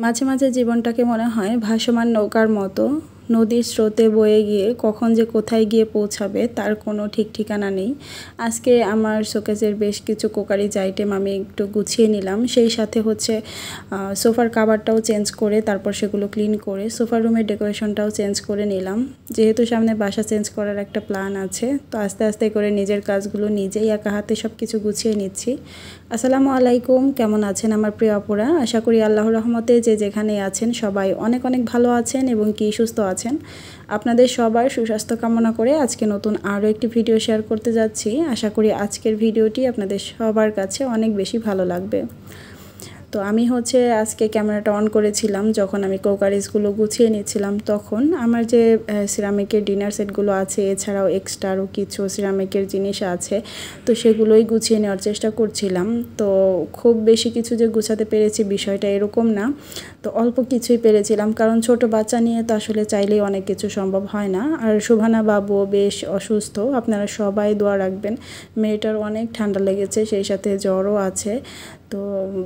মাঝে মাঝে জীবনটাকে মনে হয় ভাসমান নৌকার মতো, নদীর স্রোতে বয়ে গিয়ে কখন যে কোথায় গিয়ে পৌঁছাবে তার কোনো ঠিক ঠিকানা নেই। আজকে আমার শোকেজের বেশ কিছু কোকারিজ আইটেম আমি একটু গুছিয়ে নিলাম, সেই সাথে হচ্ছে সোফার কাভারটাও চেঞ্জ করে তারপর সেগুলো ক্লিন করে সোফার রুমের ডেকোরেশনটাও চেঞ্জ করে নিলাম। যেহেতু সামনে বাসা চেঞ্জ করার একটা প্ল্যান আছে, তো আস্তে আস্তে করে নিজের কাজগুলো নিজেই একা হাতে সব কিছু গুছিয়ে নিচ্ছি। আসসালামু আলাইকুম, কেমন আছেন আমার প্রিয় আপুরা? আশা করি আল্লাহর রহমতে যে যেখানে আছেন সবাই অনেক অনেক ভালো আছেন এবং কি সুস্থ আছেন। আপনাদের সবার সুস্বাস্থ্য কামনা করে আজকে নতুন আরও একটি ভিডিও শেয়ার করতে যাচ্ছি। আশা করি আজকের ভিডিওটি আপনাদের সবার কাছে অনেক বেশি ভালো লাগবে। তো আমি হচ্ছে আজকে ক্যামেরাটা অন করেছিলাম যখন আমি কোকারিজগুলো গুছিয়ে নিচ্ছিলাম, তখন আমার যে সিরামিকের ডিনার সেটগুলো আছে, এছাড়াও এক্সট্রা আরও কিছু সিরামিকের জিনিস আছে, তো সেগুলোই গুছিয়ে নেওয়ার চেষ্টা করছিলাম। তো খুব বেশি কিছু যে গুছাতে পেরেছি বিষয়টা এরকম না, তো অল্প কিছুই পেরেছিলাম, কারণ ছোট বাচ্চা নিয়ে তো আসলে চাইলেই অনেক কিছু সম্ভব হয় না। আর শোভানা বাবু বেশ অসুস্থ, আপনারা সবাই দোয়া রাখবেন। মেয়েটার অনেক ঠান্ডা লেগেছে, সেই সাথে জ্বরও আছে। তো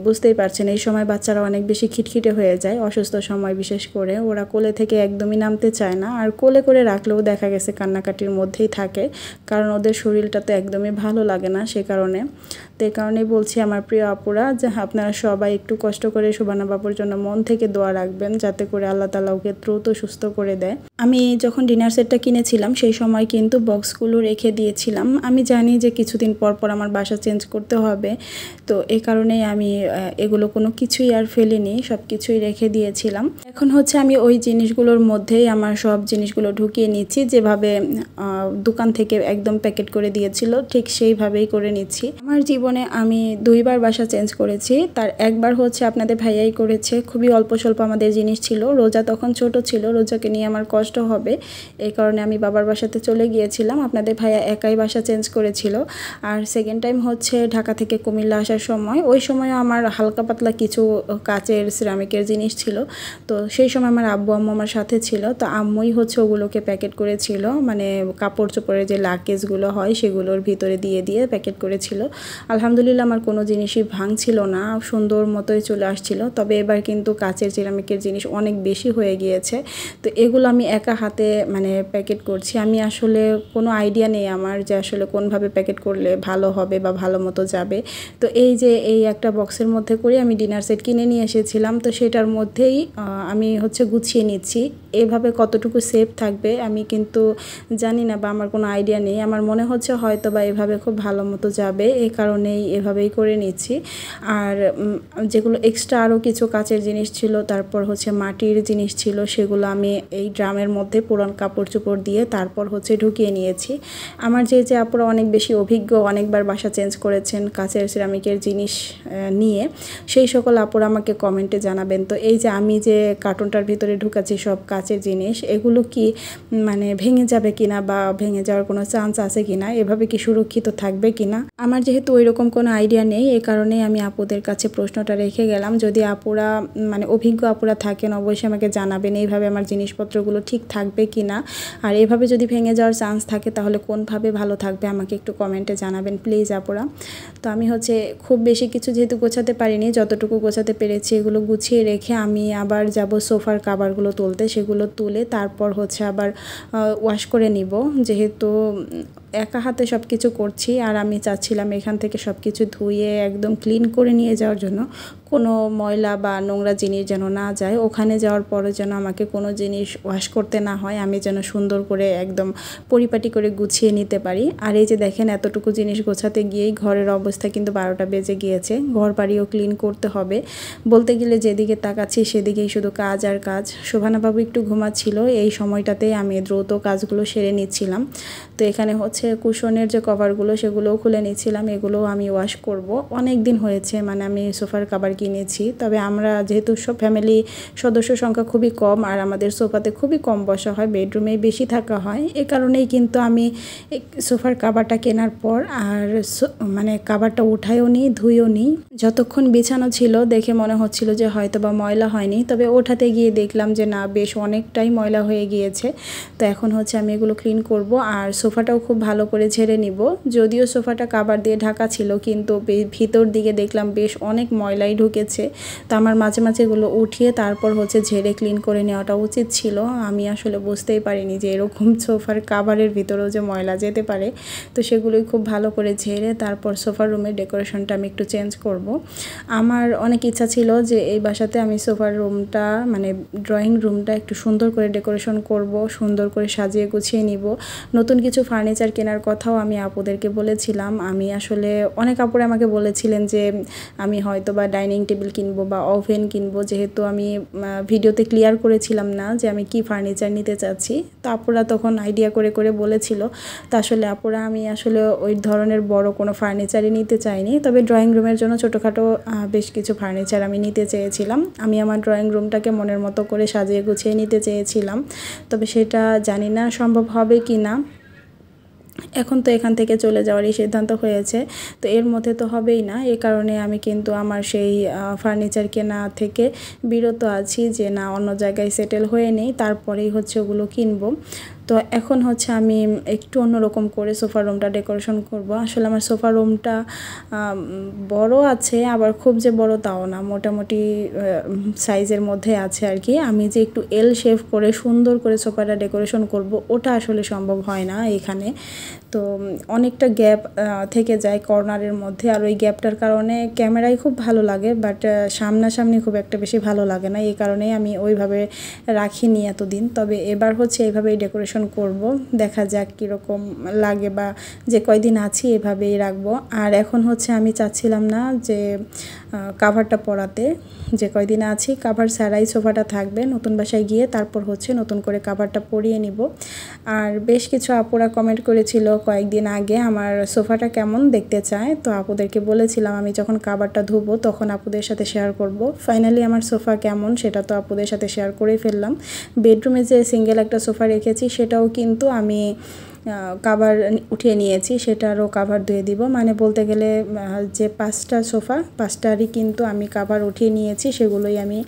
বুঝতেই পারছেন এই সময় বাচ্চারা অনেক বেশি খিটখিটে হয়ে যায়, অসুস্থ সময় বিশেষ করে ওরা কোলে থেকে একদমই নামতে চায় না, আর কোলে করে রাখলেও দেখা গেছে কান্নাকাটির মধ্যেই থাকে, কারণ ওদের শরীরটা তো একদমই ভালো লাগে না সে কারণে। তো এই কারণেই বলছি আমার প্রিয় আপুরা যে আপনারা সবাই একটু কষ্ট করে শোভানা বাবুর জন্য মন থেকে দোয়া রাখবেন, যাতে করে আল্লাহ তাআলা ওকে দ্রুত সুস্থ করে দেয়। আমি যখন ডিনার সেটটা কিনেছিলাম সেই সময় কিন্তু বক্সগুলো রেখে দিয়েছিলাম। আমি জানি যে কিছুদিন পর পর আমার বাসা চেঞ্জ করতে হবে, তো এই কারণে আমি এগুলো কোনো কিছুই আর ফেলিনি, সব কিছুই রেখে দিয়েছিলাম। এখন হচ্ছে আমি ওই জিনিসগুলোর মধ্যেই আমার সব জিনিসগুলো ঢুকিয়ে নিচ্ছি, যেভাবে দোকান থেকে একদম প্যাকেট করে দিয়েছিল ঠিক সেইভাবেই করে নিচ্ছি। আমার জীবনে আমি দুইবার বাসা চেঞ্জ করেছি, তার একবার হচ্ছে আপনাদের ভাইয়াই করেছে। খুবই অল্প স্বল্প আমাদের জিনিস ছিল, রোজা তখন ছোট ছিল, রোজাকে নিয়ে আমার কষ্ট হবে এই কারণে আমি বাবার বাসাতে চলে গিয়েছিলাম। আপনাদের ভাইয়া একাই বাসা চেঞ্জ করেছিল। আর সেকেন্ড টাইম হচ্ছে ঢাকা থেকে কুমিল্লা আসার সময়, ওই সময়ও আমার হালকা পাতলা কিছু কাচের সিরামিকের জিনিস ছিল, তো সেই সময় আমার আব্বু আম্মু আমার সাথে ছিল, তো আম্মুই হচ্ছে ওগুলোকে প্যাকেট করেছিল, মানে কাপড় চোপড়ের যে লাকেজগুলো হয় সেগুলোর ভিতরে দিয়ে দিয়ে প্যাকেট করেছিল। আলহামদুলিল্লাহ আমার কোনো জিনিসই ভাঙছিল না, সুন্দর মতোই চলে আসছিল। তবে এবার কিন্তু কাচের সিরামিকের জিনিস অনেক বেশি হয়ে গিয়েছে, তো এগুলো আমি একা হাতে মানে প্যাকেট করছি। আমি আসলে কোনো আইডিয়া নেই আমার যে আসলে কোনভাবে প্যাকেট করলে ভালো হবে বা ভালো মতো যাবে। তো এই যে এই একটা বক্সের মধ্যে করে আমি ডিনার সেট কিনে নিয়ে এসেছিলাম, তো সেটার মধ্যেই আমি হচ্ছে গুছিয়ে নিচ্ছি। এভাবে কতটুকু সেফ থাকবে আমি কিন্তু জানি না, বা আমার কোনো আইডিয়া নেই। আমার মনে হচ্ছে হয়তো বা এভাবে খুব ভালো মতো যাবে, এই কারণেই এভাবেই করে নিচ্ছি। আর যেগুলো এক্সট্রা আরও কিছু কাচের জিনিস ছিল, তারপর হচ্ছে মাটির জিনিস ছিল, সেগুলো আমি এই ড্রামের মধ্যে পুরান কাপড় চোপড় দিয়ে তারপর হচ্ছে ঢুকিয়ে নিয়েছি। আমার যে আপুরা অনেক বেশি অভিজ্ঞ, অনেকবার বাসা চেঞ্জ করেছেন কাচের সিরামিকের জিনিস নিয়ে, সেই সকল আপুরা আমাকে কমেন্টে জানাবেন। তো এই যে আমি যে কার্টুনটার ভিতরে ঢুকাচ্ছি সব কাচের জিনিস, এগুলো কি মানে ভেঙে যাবে কিনা বা ভেঙে যাওয়ার কোনো চান্স আছে কিনা, এভাবে কি সুরক্ষিত থাকবে কিনা, আমার যেহেতু ওইরকম কোনো আইডিয়া নেই, এই কারণেই আমি আপুদের কাছে প্রশ্নটা রেখে গেলাম। যদি আপুরা মানে অভিজ্ঞ আপুরা থাকেন অবশ্যই আমাকে জানাবেন এইভাবে আমার জিনিসপত্রগুলো ঠিক থাকবে কিনা, আর এভাবে যদি ভেঙে যাওয়ার চান্স থাকে তাহলে কোনভাবে ভালো থাকবে আমাকে একটু কমেন্টে জানাবেন প্লিজ আপুরা। তো আমি হচ্ছে খুব বেশি কিছু যেহেতু গোছাতে পারিনি, যতটুকু গোছাতে পেরেছি এগুলো গুছিয়ে রেখে আমি আবার যাব সোফার কাভারগুলো তুলতে, সেগুলো তুলে তারপর হচ্ছে আবার ওয়াশ করে নিব। যেহেতু একা হাতে সব কিছু করছি, আর আমি চাচ্ছিলাম এখান থেকে সব কিছু ধুয়ে একদম ক্লিন করে নিয়ে যাওয়ার জন্য, কোনো ময়লা বা নোংরা জিনিস যেন না যায়, ওখানে যাওয়ার পরে যেন আমাকে কোনো জিনিস ওয়াশ করতে না হয়, আমি যেন সুন্দর করে একদম পরিপাটি করে গুছিয়ে নিতে পারি। আর এই যে দেখেন এতটুকু জিনিস গোছাতে গিয়েই ঘরের অবস্থা কিন্তু 12টা বেজে গিয়েছে। ঘর বাড়িও ক্লিন করতে হবে, বলতে গেলে যেদিকে তাকাচ্ছি সেদিকেই শুধু কাজ আর কাজ। শোভানাবাবু একটু ঘুমাচ্ছিল, এই সময়টাতেই আমি দ্রুত কাজগুলো সেরে নিচ্ছিলাম। তো এখানে হচ্ছে কুশনের যে কভারগুলো সেগুলোও খুলে নিচ্ছিলাম, এগুলোও আমি ওয়াশ করব। অনেক দিন হয়েছে মানে আমি সোফার কভার কিনেছি, তবে আমরা যেহেতু সব ফ্যামিলি সদস্য সংখ্যা খুবই কম, আর আমাদের সোফাতে খুবই কম বসা হয়, বেডরুমেই বেশি থাকা হয়, এ কারণেই কিন্তু আমি সোফার কভারটা কেনার পর আর মানে কভারটা উঠায়ও নিই ধুয়েও নিই। যতক্ষণ বিছানো ছিল দেখে মনে হচ্ছিল যে হয়তো বা ময়লা হয়নি, তবে ওঠাতে গিয়ে দেখলাম যে না, বেশ অনেকটাই ময়লা হয়ে গিয়েছে। তো এখন হচ্ছে আমি এগুলো ক্লিন করব, আর সোফাটাও খুব ভালো করে ঝেড়ে নিব। যদিও সোফাটা কাভার দিয়ে ঢাকা ছিল, কিন্তু ভিতর দিকে দেখলাম বেশ অনেক ময়লাই ঢুকেছে। তো আমার মাঝে মাঝে এগুলো উঠিয়ে তারপর হচ্ছে ঝেড়ে ক্লিন করে নেওয়াটা উচিত ছিল। আমি আসলে বুঝতেই পারিনি যে এরকম সোফার কাভারের ভিতরেও যে ময়লা যেতে পারে। তো সেগুলোই খুব ভালো করে ঝেড়ে তারপর সোফার রুমের ডেকোরেশনটা আমি একটু চেঞ্জ করব। আমার অনেক ইচ্ছা ছিল যে এই বাসাতে আমি সোফার রুমটা মানে ড্রয়িং রুমটা একটু সুন্দর করে ডেকোরেশন করব, সুন্দর করে সাজিয়ে গুছিয়ে নিব। নতুন কিছু ফার্নিচার কেনার কথাও আমি আপুদেরকে বলেছিলাম। আমি আসলে অনেক আপুরা আমাকে বলেছিলেন যে আমি হয়তো বা ডাইনিং টেবিল কিনবো বা ওভেন কিনবো, যেহেতু আমি ভিডিওতে ক্লিয়ার করেছিলাম না যে আমি কি ফার্নিচার নিতে চাচ্ছি। তো আপুরা তখন আইডিয়া করে করে বলেছিল। তো আসলে আপুরা আমি আসলে ওই ধরনের বড় কোনো ফার্নিচারই নিতে চাইনি, তবে ড্রয়িং রুমের জন্য ছোটোখাটো বেশ কিছু ফার্নিচার আমি নিতে চেয়েছিলাম। আমি আমার ড্রয়িং রুমটাকে মনের মতো করে সাজিয়ে গুছিয়ে নিতে চেয়েছিলাম, তবে সেটা জানি না সম্ভব হবে কি না। এখন তো এখান থেকে চলে যাওয়ারই সিদ্ধান্ত হয়েছে, তো এর মধ্যে তো হবেই না। এই কারণে আমি কিন্তু আমার সেই ফার্নিচার কেনা থেকে বিরত আছি, যে না অন্য জায়গায় সেটেল হয়ে নেই, তারপরেই হচ্ছে ওগুলো কিনবো। তো এখন হচ্ছে আমি একটু অন্যরকম করে সোফা রুমটা ডেকোরেশন করব। আসলে আমার সোফা রুমটা বড় আছে, আবার খুব যে বড় তাও না, মোটামুটি সাইজের মধ্যে আছে আর কি। আমি যে একটু এল শেপ করে সুন্দর করে সোফাটা ডেকোরেশন করব, ওটা আসলে সম্ভব হয় না এখানে। তো অনেকটা গ্যাপ থেকে যায় কর্নারের মধ্যে, আর ওই গ্যাপটার কারণে ক্যামেরায় খুব ভালো লাগে, বাট সামনাসামনি খুব একটা বেশি ভালো লাগে না। এই কারণেই আমি ওইভাবে রাখিনি এতদিন। তবে এবার হচ্ছে এইভাবেই ডেকোরেশন করব, দেখা যাক কীরকম লাগে, বা যে কয়দিন আছি এভাবেই রাখবো। আর এখন হচ্ছে আমি চাচ্ছিলাম না যে কাভারটা পরাতে, যে কয়দিন আছি কাভার ছাড়াই সোফাটা থাকবে। নতুন বাসায় গিয়ে তারপর হচ্ছে নতুন করে কাভারটা পরিয়ে নিব। আর বেশ কিছু আপুরা কমেন্ট করেছিল কয়েকদিন আগে আমার সোফাটা কেমন দেখতে চায়, তো আপুদেরকে বলেছিলাম আমি যখন কাভারটা ধুবো তখন আপুদের সাথে শেয়ার করব। ফাইনালি আমার সোফা কেমন সেটা তো আপুদের সাথে শেয়ার করেই ফেললাম। বেডরুমে যে সিঙ্গেল একটা সোফা রেখেছি সেটাও কিন্তু আমি কাভার উঠিয়ে নিয়েছি, সেটারও কাভার ধুয়ে দিব। মানে বলতে গেলে যে 5টা সোফা 5টারই কিন্তু আমি কাভার উঠিয়ে নিয়েছি, সেগুলোই আমি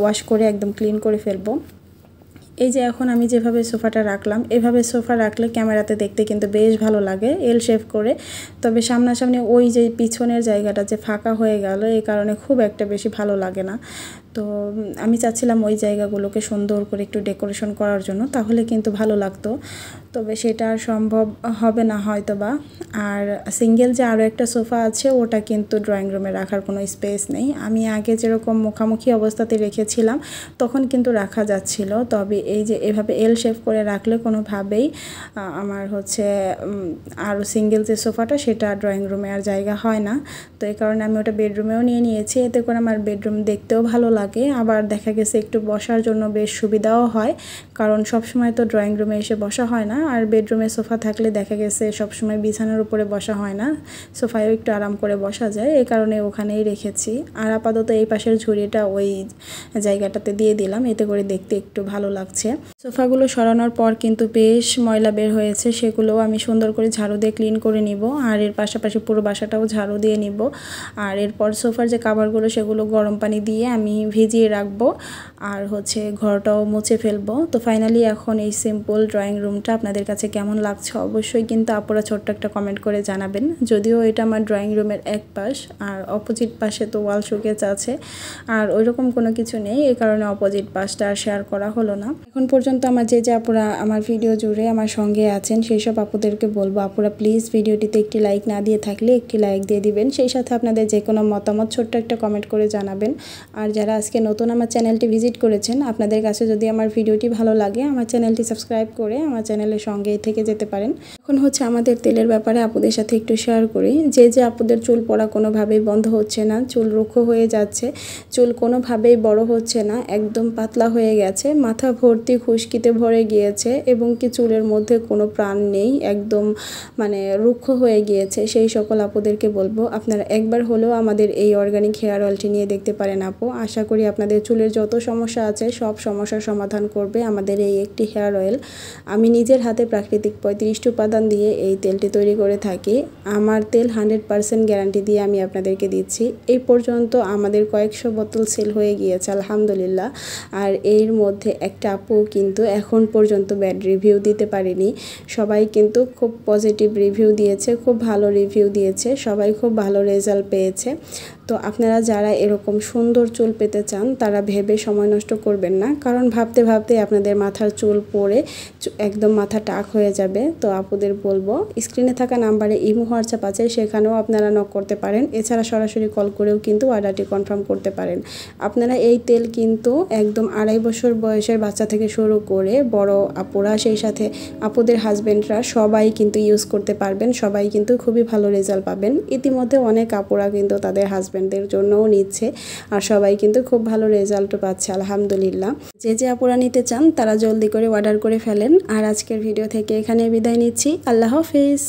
ওয়াশ করে একদম ক্লিন করে ফেলবো। এই যে এখন আমি যেভাবে সোফাটা রাখলাম, এভাবে সোফা রাখলে ক্যামেরাতে দেখতে কিন্তু বেশ ভালো লাগে এল শেপ করে। তবে সামনাসামনি ওই যে পিছনের জায়গাটা যে ফাঁকা হয়ে গেল, এই কারণে খুব একটা বেশি ভালো লাগে না। তো আমি চাচ্ছিলাম ওই জায়গাগুলোকে সুন্দর করে একটু ডেকোরেশন করার জন্য, তাহলে কিন্তু ভালো লাগতো। তবে সেটা সম্ভব হবে না হয়তো বা। আর সিঙ্গেল যে আরও একটা সোফা আছে ওটা কিন্তু ড্রয়িং রুমে রাখার কোনো স্পেস নেই। আমি আগে যেরকম মুখামুখি অবস্থাতে রেখেছিলাম তখন কিন্তু রাখা যাচ্ছিল, তবে এই যে এভাবে এল শেপ করে রাখলে কোনোভাবেই আমার হচ্ছে আরও সিঙ্গেল যে সোফাটা সেটা ড্রয়িং রুমে আর জায়গা হয় না। তো এই কারণে আমি ওটা বেডরুমেও নিয়ে নিয়েছি, এতে করে আমার বেডরুম দেখতেও ভালো লাগে, আবার দেখা গেছে একটু বসার জন্য বেশ সুবিধাও হয়, কারণ সবসময় তো ড্রয়িং রুমে এসে বসা হয় না। আর বেডরুমে সোফা থাকলে দেখা গেছে সবসময় বিছানার উপরে বসা হয় না, সোফায়ও একটু আরাম করে বসা যায়, এই কারণে ওখানেই রেখেছি। আর আপাতত এই পাশের ঝুড়িটা ওই জায়গাটাতে দিয়ে দিলাম, এতে করে দেখতে একটু ভালো লাগছে। সোফাগুলো সরানোর পর কিন্তু বেশ ময়লা বের হয়েছে, সেগুলোও আমি সুন্দর করে ঝাড়ু দিয়ে ক্লিন করে নিব। আর এর পাশাপাশি পুরো বাসাটাও ঝাড়ু দিয়ে নিব। আর এরপর সোফার যে কাভারগুলো সেগুলো গরম পানি দিয়ে আমি ভিজিয়ে রাখবো, আর হচ্ছে ঘরটাও মুছে ফেলবো। তো ফাইনালি এখন এই সিম্পল ড্রয়িং রুমটা আপনাদের কাছে কেমন লাগছে অবশ্যই কিন্তু আপনারা ছোট্ট একটা কমেন্ট করে জানাবেন। যদিও এটা আমার ড্রয়িং রুমের এক পাশ, আর অপোজিট পাশে তো ওয়াল শোকেস আছে, আর ওইরকম কোনো কিছু নেই, এই কারণে অপোজিট পাশটা আর শেয়ার করা হলো না। এখন পর্যন্ত আমার যে আপুরা আমার ভিডিও জুড়ে আমার সঙ্গে আছেন সেই সব আপুদেরকে বলবো, আপুরা প্লিজ ভিডিওটিতে একটি লাইক না দিয়ে থাকলে একটি লাইক দিয়ে দিবেন, সেই সাথে আপনাদের যে কোনো মতামত ছোট্ট একটা কমেন্ট করে জানাবেন। আর যারা আজকে নতুন আমার চ্যানেলটি ভিজিট করেছেন, আপনাদের কাছে যদি আমার ভিডিওটি ভালো লাগে আমার চ্যানেলটি সাবস্ক্রাইব করে আমার চ্যানেলের সঙ্গেই থেকে যেতে পারেন। এখন হচ্ছে আমাদের তেলের ব্যাপারে আপুদের সাথে একটু শেয়ার করি। যে আপুদের চুল পড়া কোনোভাবেই বন্ধ হচ্ছে না, চুল রুক্ষ হয়ে যাচ্ছে, চুল কোনোভাবেই বড় হচ্ছে না, একদম পাতলা হয়ে গেছে, মাথা ভর্তি খুশকিতে ভরে গিয়েছে এবং কি চুলের মধ্যে কোনো প্রাণ নেই, একদম মানে রুক্ষ হয়ে গিয়েছে, সেই সকল আপুদেরকে বলবো আপনারা একবার হলেও আমাদের এই অর্গানিক হেয়ার অয়েলটি নিয়ে দেখতে পারেন আপু। আশা করি করি আপনাদের চুলের যত সমস্যা আছে সব সমস্যার সমাধান করবে আমাদের এই একটি হেয়ার অয়েল। আমি নিজের হাতে প্রাকৃতিক 35টি উপাদান দিয়ে এই তেলটি তৈরি করে থাকি। আমার তেল 100% গ্যারান্টি দিয়ে আমি আপনাদেরকে দিচ্ছি। এই পর্যন্ত আমাদের কয়েকশো বোতল সেল হয়ে গিয়েছে আলহামদুলিল্লাহ। আর এর মধ্যে একটা আপু কিন্তু এখন পর্যন্ত ব্যাড রিভিউ দিতে পারেনি। সবাই কিন্তু খুব পজিটিভ রিভিউ দিয়েছে, খুব ভালো রিভিউ দিয়েছে, সবাই খুব ভালো রেজাল্ট পেয়েছে। তো আপনারা যারা এরকম সুন্দর চুল পেতে চান তারা ভেবে সময় নষ্ট করবেন না, কারণ ভাবতে ভাবতে আপনাদের মাথার চুল পড়ে একদম মাথা টাক হয়ে যাবে। তো আপুদের বলবো স্ক্রিনে থাকা নাম্বারে ইমো হোয়াটসঅ্যাপ আছে, সেখানেও আপনারা নক করতে পারেন। এছাড়া সরাসরি কল করেও কিন্তু অর্ডারটি কনফার্ম করতে পারেন। আপনারা এই তেল কিন্তু একদম 2.5 বছর বয়সের বাচ্চা থেকে শুরু করে বড় আপুরা, সেই সাথে আপুদের হাজব্যান্ডরা সবাই কিন্তু ইউজ করতে পারবেন। সবাই কিন্তু খুবই ভালো রেজাল্ট পাবেন। ইতিমধ্যে অনেক আপুরা কিন্তু তাদের হাজব্যান্ডদের জন্যও নিচ্ছে, আর সবাই কিন্তু খুব ভালো রেজাল্টও পাচ্ছে আলহামদুলিল্লাহ। যে আপুরা নিতে চান তারা জলদি করে অর্ডার করে ফেলেন। আর আজকের ভিডিও থেকে এখানে বিদায় নিচ্ছি। আল্লাহ হাফেজ।